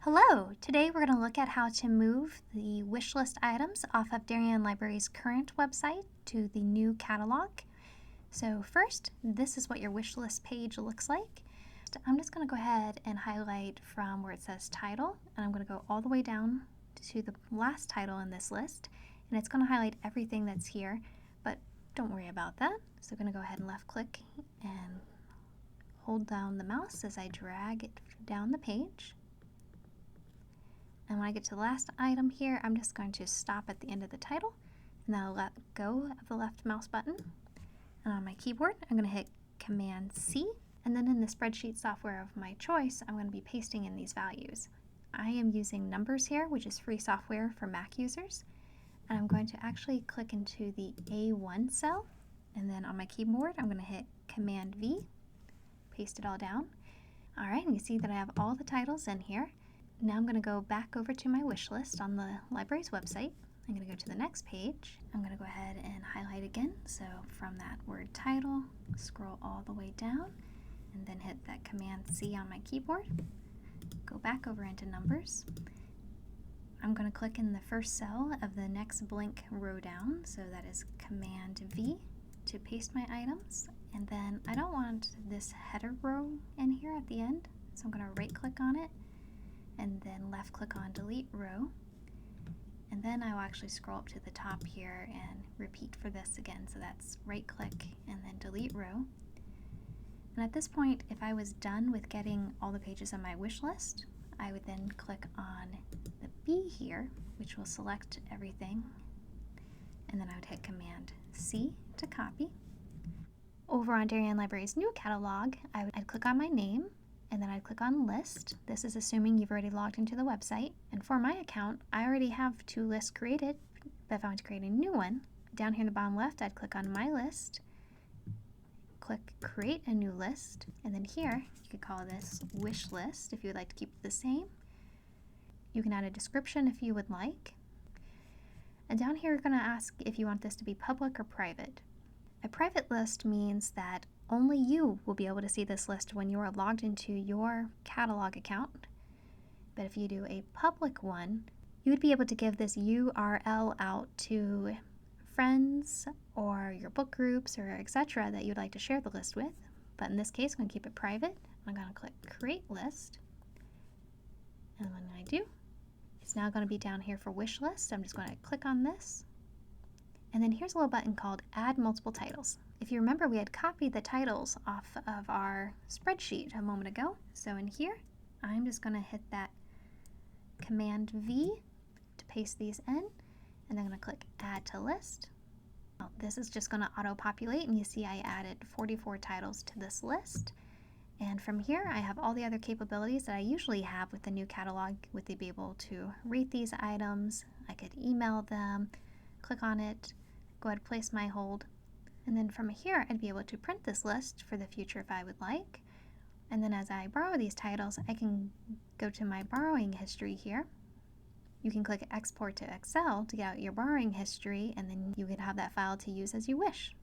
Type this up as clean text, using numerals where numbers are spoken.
Hello! Today we're going to look at how to move the wish list items off of Darien Library's current website to the new catalog. So first, this is what your wish list page looks like. I'm just going to go ahead and highlight from where it says title, and I'm going to go all the way down to the last title in this list, and it's going to highlight everything that's here, but don't worry about that. So I'm going to go ahead and left click and hold down the mouse as I drag it down the page. And when I get to the last item here, I'm just going to stop at the end of the title, and then I'll let go of the left mouse button. And on my keyboard, I'm going to hit Command C, and then in the spreadsheet software of my choice, I'm going to be pasting in these values. I am using Numbers here, which is free software for Mac users. And I'm going to actually click into the A1 cell, and then on my keyboard, I'm going to hit Command V, paste it all down. All right, and you see that I have all the titles in here. Now I'm going to go back over to my wish list on the library's website. I'm going to go to the next page. I'm going to go ahead and highlight again. So from that word title, scroll all the way down, and then hit that Command C on my keyboard. Go back over into Numbers. I'm going to click in the first cell of the next blank row down, so that is Command V to paste my items. And then I don't want this header row in here at the end, so I'm going to right click on it, and then left click on delete row, and then I will actually scroll up to the top here and repeat for this again. So that's right click and then delete row. And at this point, if I was done with getting all the pages on my wish list, I would then click on the B here, which will select everything, and then I would hit Command C to copy. Over on Darien Library's new catalog, I'd click on my name, and then I'd click on List. This is assuming you've already logged into the website. And for my account, I already have 2 lists created, but if I want to create a new one, down here in the bottom left, I'd click on My List, click Create a New List, and then here, you could call this Wish List if you would like to keep it the same. You can add a description if you would like. And down here, you're going to ask if you want this to be public or private. A private list means that only you will be able to see this list when you are logged into your catalog account. But if you do a public one, you would be able to give this URL out to friends or your book groups or etc. that you'd like to share the list with. But in this case, I'm going to keep it private. I'm going to click Create List. And when I do, it's now going to be down here for wish list. I'm just going to click on this. And then here's a little button called Add Multiple Titles. If you remember, we had copied the titles off of our spreadsheet a moment ago. So in here, I'm just going to hit that Command V to paste these in, and I'm going to click Add to List. Well, this is just going to auto-populate, and you see I added 44 titles to this list. And from here, I have all the other capabilities that I usually have with the new catalog, with the be able to rate these items. I could email them, click on it, go ahead and place my hold. And then from here, I'd be able to print this list for the future if I would like. And then as I borrow these titles, I can go to my borrowing history here. You can click Export to Excel to get out your borrowing history, and then you can have that file to use as you wish.